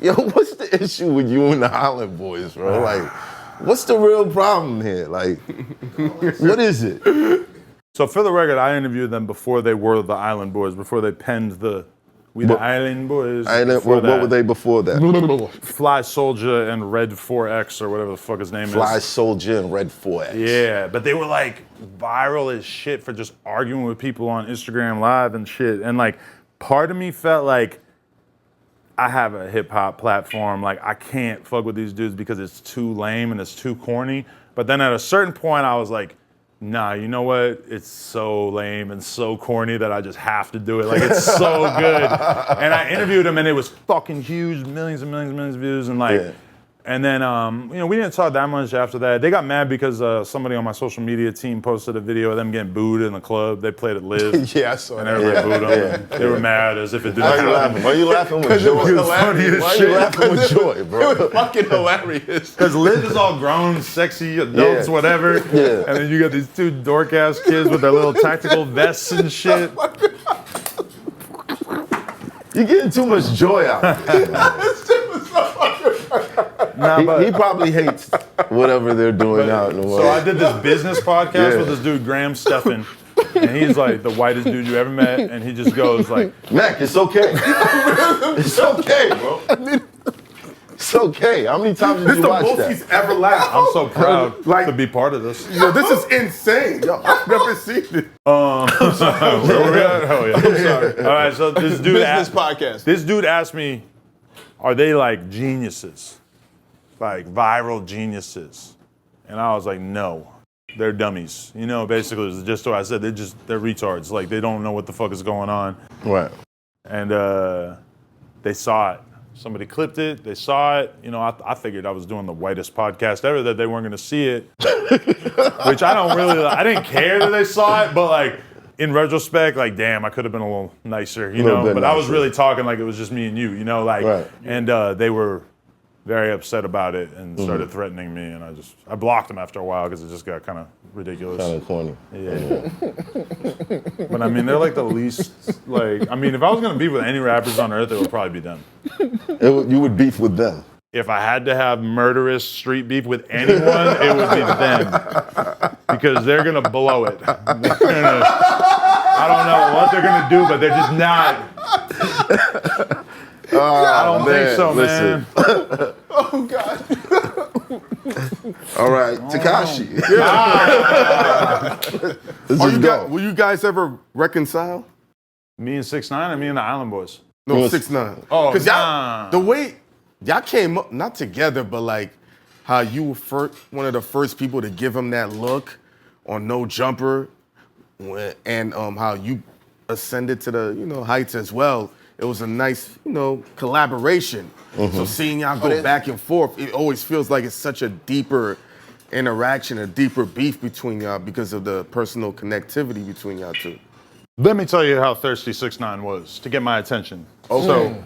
Yo, what's the issue with you and the Island Boys, bro? Like, what's the real problem here? Like, what is it? So for the record, I interviewed them before they were the Island Boys, before they penned the Island Boys. What were they before that? Fly Soldier and Red 4X or whatever the fuck his name is. Fly Soldier and Red 4X. Yeah, but they were like viral as shit for just arguing with people on Instagram Live and shit. And like, part of me felt like I have a hip hop platform. Like, I can't fuck with these dudes because it's too lame and it's too corny. But then at a certain point, I was like, nah, you know what? It's so lame and so corny that I just have to do it. Like, it's so good. And I interviewed him and it was fucking huge, millions and millions and millions of views. And like, and then, we didn't talk that much after that. They got mad because somebody on my social media team posted a video of them getting booed in the club. They played at Live. Yeah, I saw and that. everybody booed them. They were mad as if it didn't happen. Why are you laughing with joy? It was funny as Why are shit. you laughing with joy, bro? It was fucking hilarious. Because Liv is all grown, sexy adults, whatever. Yeah. And then you got these two dork-ass kids with their little tactical vests and shit. You're getting too much joy out of it. He probably hates whatever they're doing out in the world. So I did this business podcast with this dude, Graham Steffen. And he's like the whitest dude you ever met. And he just goes like, Mac, it's okay. It's okay, bro. It's okay. How many times did you watch This is the most that? he's ever laughed. I'm so proud Like- to be part of this. Yo, this is insane. Yo, I've never seen it. I'm sorry. Where we at? Oh, yeah. I'm sorry. All right, so this dude Business podcast. This dude asked me, are they like geniuses? Like viral geniuses? And I was like, no, they're dummies. You know, basically, it's just what I said. They're retards. Like, they don't know what the fuck is going on. Right. And they saw it. Somebody clipped it. They saw it. You know, I figured I was doing the whitest podcast ever, that they weren't going to see it. Which I didn't care that they saw it, but like, in retrospect, like, damn, I could have been a little nicer, you know? But I was really talking like it was just me and you know? Like, and they were very upset about it and started threatening me, and I blocked them after a while because it just got kind of ridiculous. Kind of corny. Yeah. But I mean, they're like the least, like, I mean, if I was gonna beef with any rappers on earth, it would probably be them. You would beef with them. If I had to have murderous street beef with anyone, it would be them. Because they're gonna blow it. I don't know what they're gonna do, but they're just not. I don't think so, man. Oh, God. All right, Tekashi. Will you guys ever reconcile? Me and 6ix9ine or me and the Island Boys? No, 6ix9ine. Oh, because nah. the way y'all came up, not together, but like how you were one of the first people to give him that look on No Jumper, and how you ascended to the heights as well. It was a nice collaboration. So seeing y'all go back and forth, it always feels like it's such a deeper interaction, a deeper beef between y'all because of the personal connectivity between y'all two. Let me tell you how thirsty 6ix9ine was to get my attention. So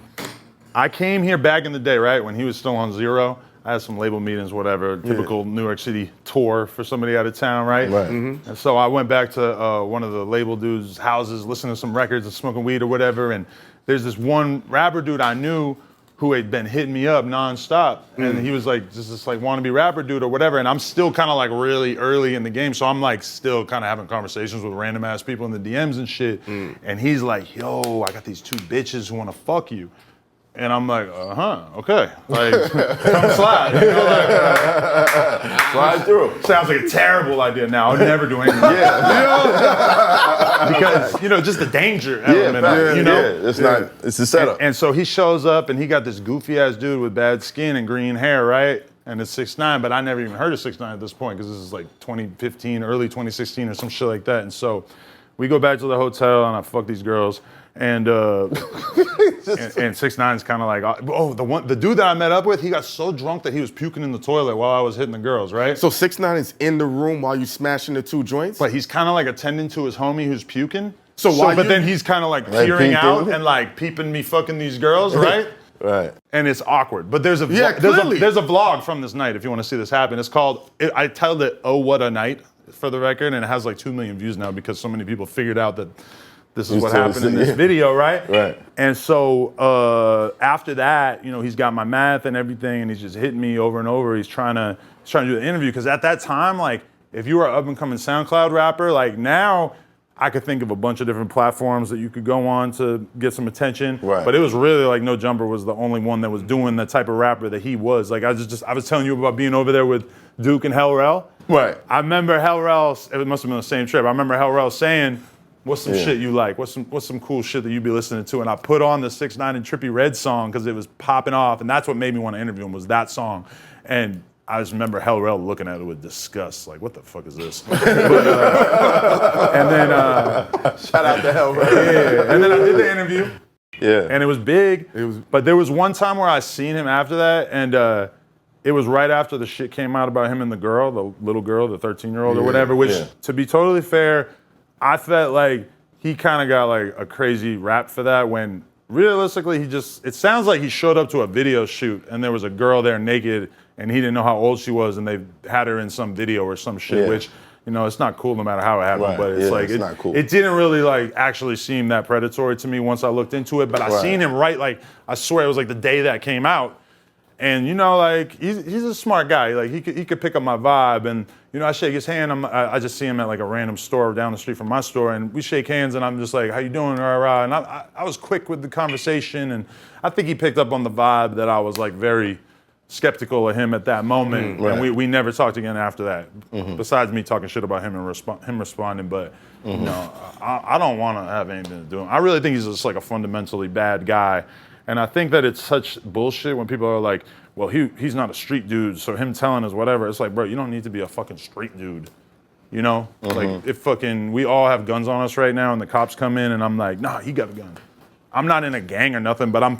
I came here back in the day, right, when he was still on Zero. I had some label meetings, whatever, typical New York City tour for somebody out of town, right? And so I went back to one of the label dudes' houses, listening to some records and smoking weed or whatever, and there's this one rapper dude I knew who had been hitting me up nonstop, and he was like, just this like wannabe rapper dude or whatever, and I'm still kind of like really early in the game, so I'm like still kind of having conversations with random ass people in the DMs and shit, and he's like, yo, I got these two bitches who want to fuck you. And I'm like, okay. Like, come slide. Slide through. Sounds like a terrible idea now. I would never do anything. Because, just the danger element of it, it's the setup. And so he shows up and he got this goofy ass dude with bad skin and green hair, right? And it's 6ix9ine, but I never even heard of 6ix9ine at this point because this is like 2015, early 2016 or some shit like that. And so we go back to the hotel and I fuck these girls. And 6ix9ine's kind of like, the dude that I met up with, he got so drunk that he was puking in the toilet while I was hitting the girls, right? So 6ix9ine is in the room while you smashing the two joints? But he's kind of like attending to his homie who's puking. But then he's kind of like peering out and like peeping me fucking these girls, right? Right. And it's awkward. But there's a vlog from this night if you want to see this happen. It's called, I titled it, Oh What a Night, for the record, and it has like 2 million views now because so many people figured out that this is what happened in this video, right? Right. And so after that, you know, he's got my math and everything, and he's just hitting me over and over. He's trying to do the interview, because at that time, like, if you were an up-and-coming SoundCloud rapper, like now, I could think of a bunch of different platforms that you could go on to get some attention. Right. But it was really like No Jumper was the only one that was doing the type of rapper that he was. Like I was telling you about being over there with Duke and Hell Rel. Right. I remember Hell Rel, it must have been the same trip. I remember Hell Rel saying, what's some shit you like? What's some cool shit that you be listening to? And I put on the 6ix9ine and Trippie Redd song because it was popping off, and that's what made me want to interview him, was that song. And I just remember Hell Rel looking at it with disgust, like, what the fuck is this? And then Shout out to Hell Rel. yeah, and then I did the interview. Yeah. And it was big. But there was one time where I seen him after that, and it was right after the shit came out about him and the girl, the little girl, the 13-year-old or whatever, which, to be totally fair, I felt like he kind of got like a crazy rap for that, when realistically it sounds like he showed up to a video shoot and there was a girl there naked and he didn't know how old she was, and they had her in some video or some shit, which, you know, it's not cool no matter how it happened, but it's like, it's not cool. It didn't really like actually seem that predatory to me once I looked into it, but I seen him like, I swear it was like the day that came out. And you know, like he's a smart guy. Like he could pick up my vibe, and you know, I shake his hand. I just see him at like a random store down the street from my store, and we shake hands, and I'm just like, "How you doing?" Rah, rah. And I was quick with the conversation, and I think he picked up on the vibe that I was like very skeptical of him at that moment, and we never talked again after that. Besides me talking shit about him and him responding, but you know, I don't want to have anything to do with him. I really think he's just like a fundamentally bad guy. And I think that it's such bullshit when people are like, well, he's not a street dude, so him telling us whatever. It's like, bro, you don't need to be a fucking street dude. You know? Like, if we all have guns on us right now and the cops come in and I'm like, nah, he got a gun. I'm not in a gang or nothing, but I'm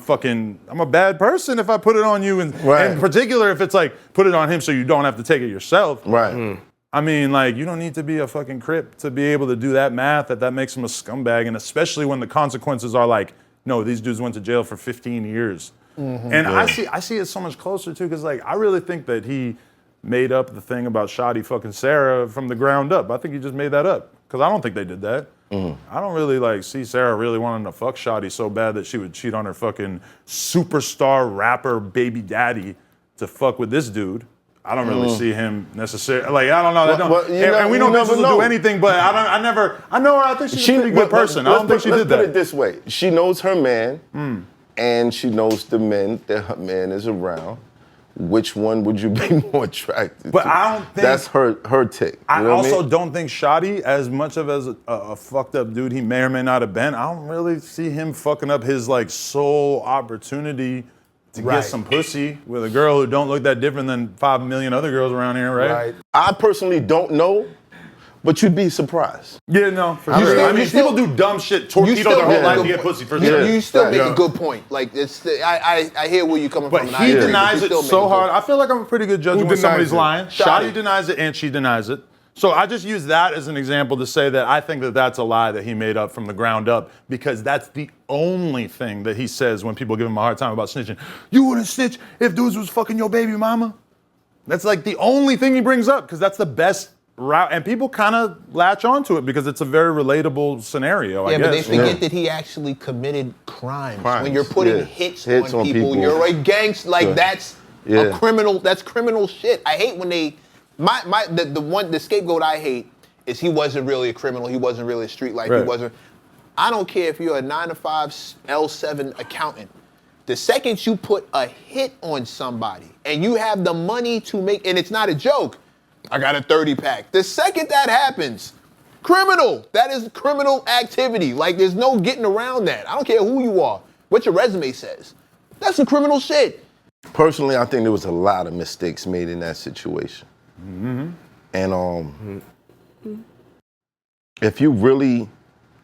a bad person if I put it on you. And in particular, if it's like, put it on him so you don't have to take it yourself. Right. I mean, like, you don't need to be a fucking Crip to be able to do that math, that makes him a scumbag, and especially when the consequences are like, no, these dudes went to jail for 15 years. And I see it so much closer too, because like I really think that he made up the thing about Shotty fucking Sarah from the ground up. I think he just made that up, because I don't think they did that. I don't really like see Sarah really wanting to fuck Shotty so bad that she would cheat on her fucking superstar rapper baby daddy to fuck with this dude. I don't really see him necessarily. Like, I don't know. And we don't know do anything, but I know her. I think she's a pretty good person. I don't think she did that. Let's put it this way. She knows her man, and she knows the men that her man is around. Which one would you be more attracted to? I don't think... That's her take. I also don't think Shotty, as much of as a fucked up dude he may or may not have been, I don't really see him fucking up his like sole opportunity to get some pussy with a girl who don't look that different than 5 million other girls around here, right? I personally don't know, but you'd be surprised. Yeah, no, for sure. I mean, people do dumb shit, torpedo their whole life to get pussy, for sure. You still make a good point. Like, I hear where you're coming from. But he denies it so hard. I feel like I'm a pretty good judge when somebody's lying. Shotty denies it and she denies it. So I just use that as an example to say that I think that that's a lie that he made up from the ground up, because that's the only thing that he says when people give him a hard time about snitching. You wouldn't snitch if dudes was fucking your baby mama. That's like the only thing he brings up, because that's the best route, and people kind of latch onto it because it's a very relatable scenario, I guess. But they forget that he actually committed crimes. When you're putting hits on people, you're a gangster. Like, that's a criminal. That's criminal shit. I hate when they... The scapegoat I hate is he wasn't really a criminal. He wasn't really a street life. He wasn't. I don't care if you're a 9-to-5 L7 accountant. The second you put a hit on somebody and you have the money to make, and it's not a joke, I got a 30-pack. The second that happens, criminal. That is criminal activity. Like, there's no getting around that. I don't care who you are, what your resume says. That's some criminal shit. Personally, I think there was a lot of mistakes made in that situation. And if you really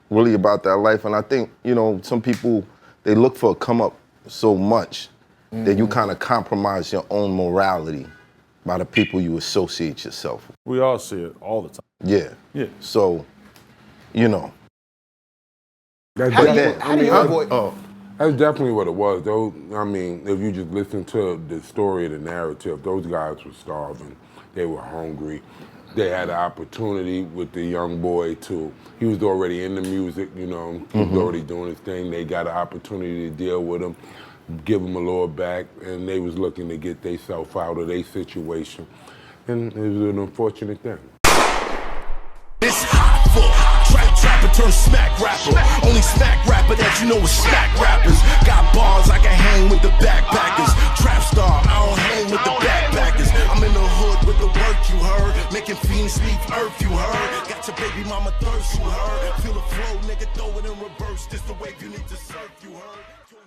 about that life, and I think, you know, some people, they look for a come up so much that you kind of compromise your own morality by the people you associate yourself with. We all see it all the time. Yeah. So, you know. How do you avoid? That's definitely what it was. Those, I mean, if you just listen to the story, the narrative, those guys were starving. They were hungry. they had an opportunity with the young boy he was already in the music, you know, he was already doing his thing. They got an opportunity to deal with him, give him a little back, and they was looking to get themselves out of their situation. And it was an unfortunate thing. It's hot for trapper turn smack rapper. Only smack rapper that you know is smack rappers. Got bars I can hang with the backpackers. Trap star, I don't hang with the backpackers. I'm in the hood with the work you heard. Making fiends leave earth you heard. Got your baby mama thirst you heard. Feel the flow, nigga, throw it in reverse. This the wave you need to surf you heard.